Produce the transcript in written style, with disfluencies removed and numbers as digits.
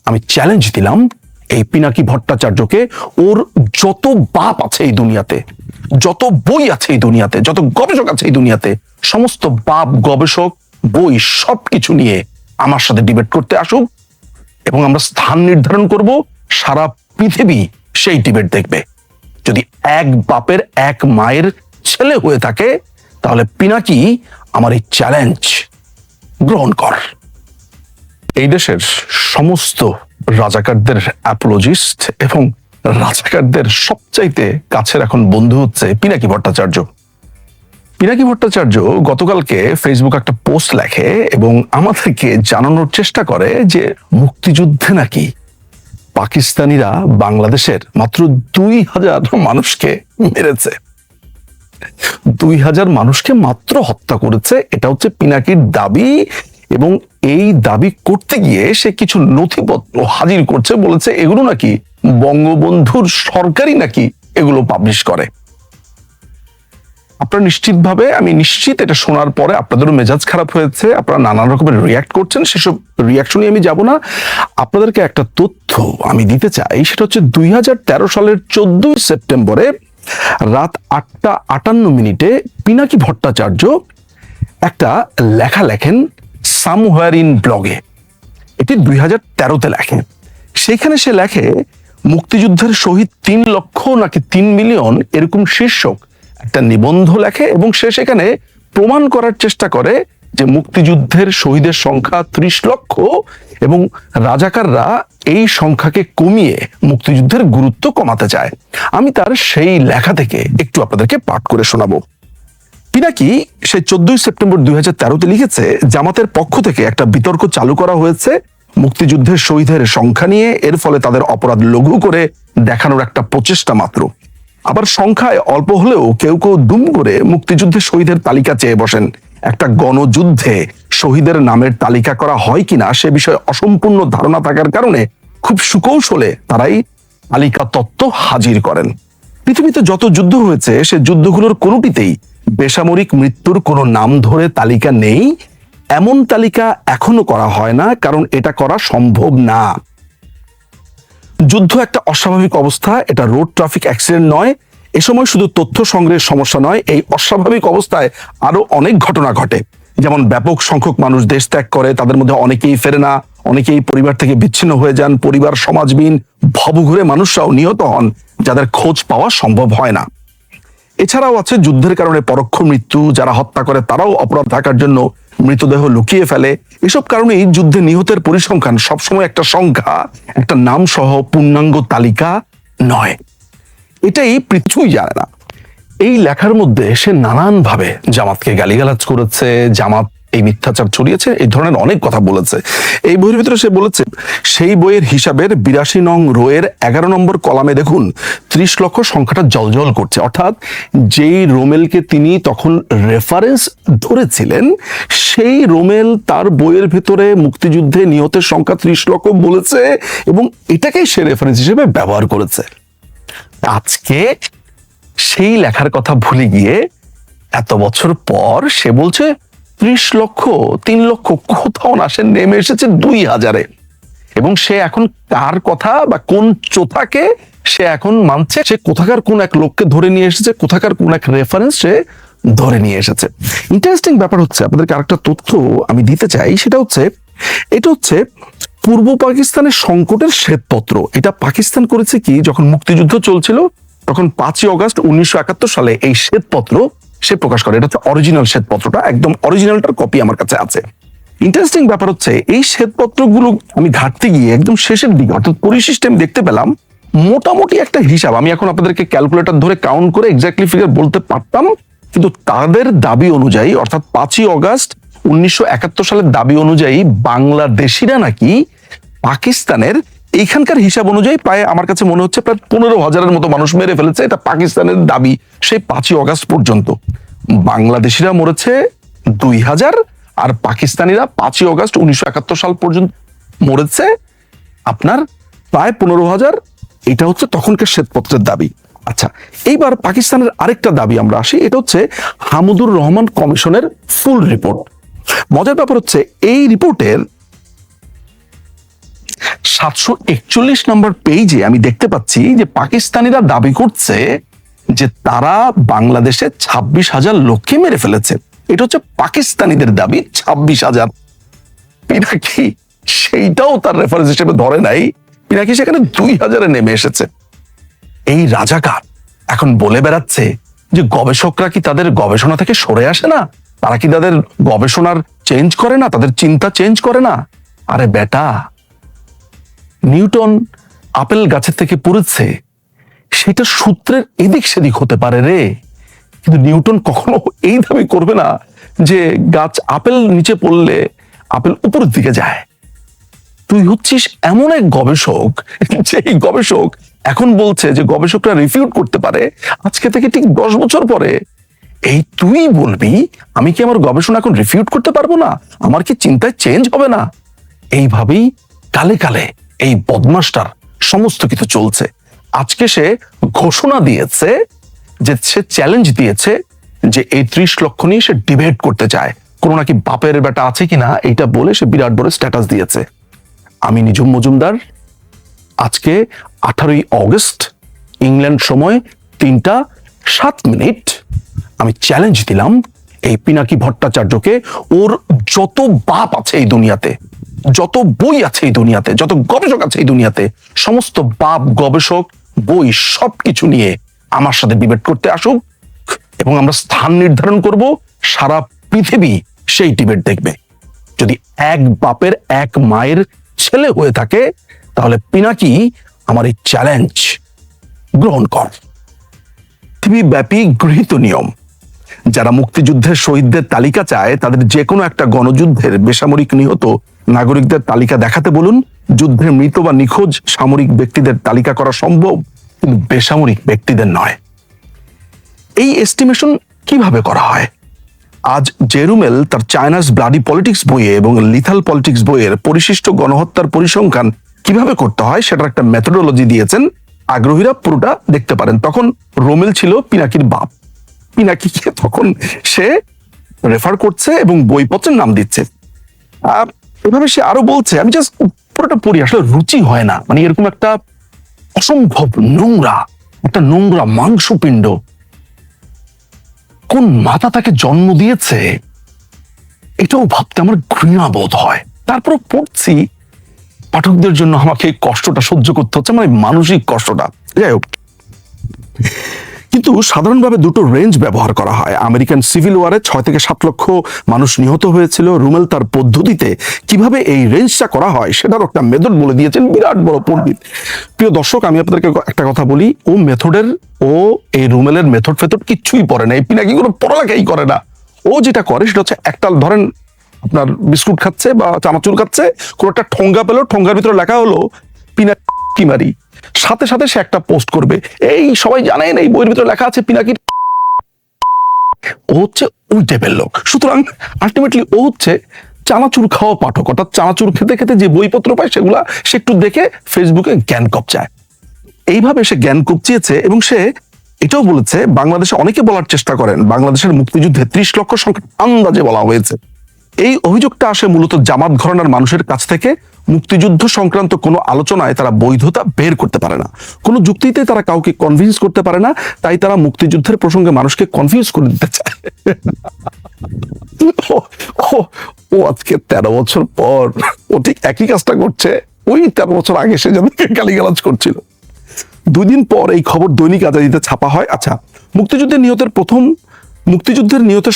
আমি চ্যালেঞ্জ দিলাম এই পিনাকি ভট্টাচার্যকে, ওর যত বাপ আছে এই দুনিয়াতে, যত বই আছে এই দুনিয়াতে, যত গবেষক আছে এই দুনিয়াতে, সমস্ত বাপ, গবেষক, বই সবকিছু নিয়ে আমার সাথে ডিবেট করতে আসুক এবং আমরা স্থান নির্ধারণ করব। সারা পৃথিবী সেই ডিবেট দেখবে। যদি এক বাপের এক মায়ের ছেলে হয়ে থাকে তাহলে পিনাকি আমার এই চ্যালেঞ্জ গ্রহণ কর। এই দেশের সমস্ত রাজাকারদের অ্যাপোলজিস্ট এবং রাজাকারদের সবচাইতে কাছের এখন বন্ধু হচ্ছে পিনাকি ভট্টাচার্য। পিনাকি ভট্টাচার্য গতকালকে ফেসবুক একটা পোস্ট লেখে এবং আমাদেরকে জানানোর চেষ্টা করে যে মুক্তিযুদ্ধে নাকি পাকিস্তানিরা বাংলাদেশের মাত্র 2000 মানুষকে মেরেছে, 2000 মানুষকে মাত্র হত্যা করেছে। এটা হচ্ছে পিনাকির দাবি এবং এই দাবি করতে গিয়ে সে কিছু নথিপত্র হাজির করছে, বলেছে এগুলো নাকি বঙ্গবন্ধুর সরকারই নাকি এগুলো পাবলিশ করে। আপনারা নিশ্চিতভাবে, আমি নিশ্চিত এটা শোনার পরে আপনাদেরও মেজাজ খারাপ হয়েছে, আপনারা নানান রকমের রিয়াক্ট করছেন, সেসব রিয়াকশনই আমি যাব না। আপনাদেরকে একটা তথ্য আমি দিতে চাই, সেটা হচ্ছে 2013 সালের 14 সেপ্টেম্বরে রাত 8টা 58 পিনাকি ভট্টাচার্য একটা লেখা লেখেন সামহোয়ার ইন ব্লগে। এটি 2013-তে লেখে। সেখানে সে লেখে মুক্তিযুদ্ধের শহীদ 3 লক্ষ নাকি 3 মিলিয়ন এরকম শীর্ষক একটা নিবন্ধ লেখে এবং সে সেখানে প্রমাণ করার চেষ্টা করে যে মুক্তিযুদ্ধের শহীদের সংখ্যা 30 লক্ষ এবং রাজাকাররা এই সংখ্যাকে কমিয়ে মুক্তিযুদ্ধের গুরুত্ব কমাতে চায়। আমি তার সেই লেখা থেকে একটু আপনাদেরকে পাঠ করে শোনাবো। পিনাকি সেই 14 সেপ্টেম্বর 2013-তে লিখেছে, জামাতের পক্ষ থেকে একটা বিতর্ক চালু করা হয়েছে মুক্তিযুদ্ধের শহীদের সংখ্যা নিয়ে। এর ফলে তাদের অপরাধ লঘু করে দেখানোর একটা প্রচেষ্টা মাত্র। আবার সংখ্যায় অল্প হলেও কেউ কেউ দুম করে মুক্তিযুদ্ধের শহীদের তালিকা চেয়ে বসেন। একটা গণযুদ্ধে শহীদের নামের তালিকা করা হয় কিনা সে বিষয়ে অসম্পূর্ণ ধারণা থাকার কারণে খুব সুকৌশলে তারাই তালিকা তত্ত্ব হাজির করেন। পৃথিবীতে যত যুদ্ধ হয়েছে সে যুদ্ধগুলোর কোনোটিতেই বেসামরিক মৃত্যুর কোনো নাম ধরে তালিকা নেই। এমন তালিকা এখনো করা হয় না, কারণ এটা করা সম্ভব না। যুদ্ধ একটা অস্বাভাবিক অবস্থা, এটা রোড ট্রাফিক অ্যাক্সিডেন্ট নয়। এ সময় শুধু তথ্য সংগ্রহের সমস্যা নয়, এই অস্বাভাবিক অবস্থায় আরো অনেক ঘটনা ঘটে। যেমন ব্যাপক সংখ্যক মানুষ দেশ ত্যাগ করে, তাদের মধ্যে অনেকেই ফেরে না, অনেকেই পরিবার থেকে বিচ্ছিন্ন হয়ে যান, পরিবার সমাজবিহীন ভবঘুরে মানুষরাও নিহত হন যাদের খোঁজ পাওয়া সম্ভব হয় না। এছাড়াও আছে যুদ্ধের কারণে পরোক্ষ মৃত্যু, যারা হত্যা করে তারাও অপরাধ ঢাকার জন্য মৃতদেহ লুকিয়ে ফেলে। এসব কারণেই যুদ্ধে নিহতের পরিসংখ্যান সবসময় একটা সংখ্যা, একটা নাম সহ পূর্ণাঙ্গ তালিকা নয়। এটাই পৃথিবী জানে না। এই লেখার মধ্যে সে নানান ভাবে জামাতকে গালিগালাজ করেছে, জামাত এই মিথ্যাচার ছড়িয়েছে, এই ধরনের অনেক কথা বলেছে। এই বইয়ের ভিতরে সে বলেছে, সেই বইয়ের হিসাবের 82 নং রোয়ের 11 নম্বর কলামে দেখুন 30 লক্ষ সংখ্যাটা জলজল করছে। অর্থাৎ যেই রোমেলকে তিনি তখন রেফারেন্স ধরেছিলেন, সেই রোমেল তার বইয়ের ভেতরে মুক্তিযুদ্ধে নিহতের সংখ্যা 30 লক্ষ বলেছে এবং এটাকেই সে রেফারেন্স হিসেবে ব্যবহার করেছে। আজকে সেই লেখার কথা ভুলে গিয়ে এত বছর পর সে বলছে 30 লক্ষ 3 লক্ষ কোথাও না, সে নেমে এসেছে 2000-এ। এবং সে এখন কার কথা বা কোন চোথাকে সে এখন মানছে, সে কোথাকার কোন এক লোককে ধরে নিয়ে এসেছে, কোথাকার কোন এক রেফারেন্স সে ধরে নিয়ে এসেছে। ইন্টারেস্টিং ব্যাপার হচ্ছে, আপনাদেরকে আরেকটা তথ্য আমি দিতে চাই, সেটা হচ্ছে এটা হচ্ছে পূর্ব পাকিস্তানের সংকটের শ্বেতপত্র। এটা পাকিস্তান করেছে কি, যখন মুক্তিযুদ্ধ চলছিল তখন 5ই অগাস্ট 1971 সালে এই শ্বেতপত্র সে প্রকাশ করে। এটা হচ্ছে অরিজিনাল শ্বেতপত্রটা, একদম অরিজিনালটার কপি আমার কাছে আছে। ইন্টারেস্টিং ব্যাপার হচ্ছে, এই শ্বেতপত্রগুলো আমি ঘাটতে গিয়ে একদম শেষের দিকে অর্থাৎ পরিশিষ্টে আমি দেখতে পেলাম মোটামুটি একটা হিসাব। আমি এখন আপনাদেরকে ক্যালকুলেটর ধরে কাউন্ট করে এক্স্যাক্টলি ফিগার বলতে পারতাম, কিন্তু তাদের দাবি অনুযায়ী অর্থাৎ 5ই অগাস্ট 1971 সালের দাবি অনুযায়ী বাংলাদেশিরা নাকি পাকিস্তানের এইখানকার হিসাব অনুযায়ী প্রায় আমার কাছে মনে হচ্ছে প্রায় 15,000-এর মতো মানুষ মেরে ফেলেছে। এটা পাকিস্তানের দাবি সেই 5ই অগাস্ট পর্যন্ত। বাংলাদেশিরা মরেছে 2000 আর পাকিস্তানিরা 5ই অগাস্ট 1971 সাল পর্যন্ত মরেছে আপনার প্রায় 15,000। এটা হচ্ছে তখনকার শ্বেতপত্রের দাবি। আচ্ছা, এইবার পাকিস্তানের আরেকটা দাবি আমরা আসি, এটা হচ্ছে হামিদুর রহমান কমিশনের ফুল রিপোর্ট। মজার ব্যাপার হচ্ছে, এই রিপোর্টের 741 নম্বর পেজে আমি দেখতে পাচ্ছি যে পাকিস্তানিরা দাবি করছে যে তারা বাংলাদেশে 26,000 লোককে মেরে ফেলেছে। এটা হচ্ছে পাকিস্তানিদের দাবি 26,000। পিনাকি সেইটাও তার রেফারেন্স হিসেবে ধরে নাই, পিনাকি সেখানে 2,000-এ নেমে এসেছে। এই রাজাকার এখন বলে বেড়াচ্ছে যে গবেষকরা কি তাদের গবেষণা থেকে সরে আসে না, তারা কি তাদের গবেষণার চেঞ্জ করে না, তাদের চিন্তা চেঞ্জ করে না। আরে বেটা, নিউটন আপেল গাছের থেকে পড়েছে, সেটা সূত্রের এদিক সেদিক হতে পারে রে, কিন্তু নিউটন কখনো এই দাবি করবে না যে গাছ আপেল নিচে পড়লে আপেল উপরের দিকে যায়। তুই হচ্ছিস এমন এক গবেষক যে গবেষক এখন বলছে যে গবেষকরা রিফিউট করতে পারে আজকে থেকে ঠিক 10 বছর পরে। এই তুই বলবি আমি কি আমার গবেষণা এখন রিফিউট করতে পারবো না, আমার কি চিন্তায় চেঞ্জ হবে না? এইভাবেই কালে কালে এই বদমাসটার সমস্ত কিছু চলছে। আজকে সে ঘোষণা দিয়েছে যে সে চ্যালেঞ্জ দিয়েছে যে এই 30 লক্ষ নিয়ে সে ডিবেট করতে চায়, কোনো নাকি বাপের বেটা আছে কিনা এইটা বলে সে বিরাট বড় স্ট্যাটাস দিয়েছে। আমি নিঝুম মজুমদার আজকে 18ই অগস্ট ইংল্যান্ড সময় 3টা 7 মিনিট আমি চ্যালেঞ্জ দিলাম এই পিনাকি ভট্টাচার্যকে, ওর যত বাপ আছে এই দুনিয়াতে, যত বই আছে এই দুনিয়াতে, যত গবেষক আছে এই দুনিয়াতে, সমস্ত বাপ গবেষক বই সবকিছু নিয়ে আমার সাথে ডিবেট করতে আসুক এবং আমরা স্থান নির্ধারণ করব, সারা পৃথিবী সেই ডিবেট দেখবে। যদি এক বাপের এক মায়ের ছেলে হয়ে থাকে তাহলে পিনাকি আমার এই চ্যালেঞ্জ গ্রহণ কর। পৃথিবীব্যাপী গৃহীত নিয়ম, যারা মুক্তিযুদ্ধের শহীদদের তালিকা চায় তাদের যে কোনো একটা গণযুদ্ধের বেসামরিক নিহত নাগরিকদের তালিকা দেখাতে বলুন। যুদ্ধের মৃত বা নিখোঁজ সামরিক ব্যক্তিদের তালিকা করা সম্ভব, কিন্তু বেসামরিক ব্যক্তিদের নয়। এই এস্টিমেশন কিভাবে করা হয়? আজ জেরুমেল তার চায়নাস ব্লাডি পলিটিক্স বইয়ে এবং লিথাল পলিটিক্স বইয়ের পরিশিষ্ট গণহত্যার পরিসংখ্যান কিভাবে করতে হয় সেটার একটা মেথোডোলজি দিয়েছেন, আগ্রহীরা পুরোটা দেখতে পারেন। তখন রোমেল ছিল পিনাকির বাপ, পিনাকিকে তখন সে রেফার করছে এবং বইপত্রের নাম দিচ্ছে। এভাবে সে আরো বলছে, আমি জাস্ট পুরোটা পড়ি, আসলে রুচি হয় না, মানে এরকম একটা অসম্ভব নোংরা, একটা নোংরা মাংসপিণ্ড কোন মাতা তাকে জন্ম দিয়েছে এটাও ভাবতে আমার ঘৃণা বোধ হয়। তারপর পড়ছি, পাঠকদের জন্য আমাকে কষ্টটা সহ্য করতে হচ্ছে, মানে মানসিক কষ্টটা। যাই হোক, কিন্তু সাধারণভাবে দুটো রেঞ্জ ব্যবহার করা হয়। আমেরিকান সিভিল ওয়ারে 6 থেকে 7 লক্ষ মানুষ নিহত হয়েছিল। রুমেল তার পদ্ধতিতে কিভাবে এই রেঞ্জটা করা হয় সেটার একটা মেথড বলে দিয়েছেন, বিরাট বড় পণ্ডিত। প্রিয় দর্শক, আমি আপনাদেরকে একটা কথা বলি, ও এই রুমেলের মেথড কিচ্ছুই পড়ে না, এই পিনাকি কোনো পড়ালেখাই করে না। ও যেটা করে সেটা হচ্ছে, একটা ধরেন আপনার বিস্কুট খাচ্ছে বা চানাচুর খাচ্ছে, কোনো একটা ঠোঙ্গা পেলো, ঠোঙ্গার ভিতরে লেখা হলো পিনাকি মারি, সাথে সাথে সে একটা পোস্ট করবে, এই সবাই জানেন এই বইয়ের ভিতরে লেখা আছে পিনাকি। ও হচ্ছে ওই টাইপের লোক। সুতরাং আলটিমেটলি ও হচ্ছে চানাচুর খাওয়া পাঠক, অর্থাৎ চানাচুর খেতে খেতে যে বইপত্র পায় সেগুলা সে একটু দেখে ফেসবুকে জ্ঞান কপচায়। এইভাবে সে জ্ঞান কপচিয়েছে এবং সে এটাও বলেছে, বাংলাদেশে অনেকে বলার চেষ্টা করেন বাংলাদেশের মুক্তিযুদ্ধে 30 লক্ষ সংখ্যা আন্দাজে বলা হয়েছে। এই অভিযোগটা আসে মূলত জামাত ঘরানার মানুষের কাছ থেকে। মুক্তিযুদ্ধ সংক্রান্ত কোনো আলোচনায় তারা বৈধতা বের করতে পারে না, কোনো যুক্তিতে তারা কাউকে কনভিন্স করতে পারে না, তাই তারা মুক্তিযুদ্ধের প্রসঙ্গে মানুষকে কনফিউজ করে দিতে চায়। ও আজকে 13 বছর পর ও ঠিক একই কাজটা করছে, ওই 13 বছর আগে সে যাদেরকে গালিগালাজ করছিল। 2 দিন পর এই খবর দৈনিক আজাদিতে ছাপা হয়। আচ্ছা, মুক্তিযুদ্ধের নিহতের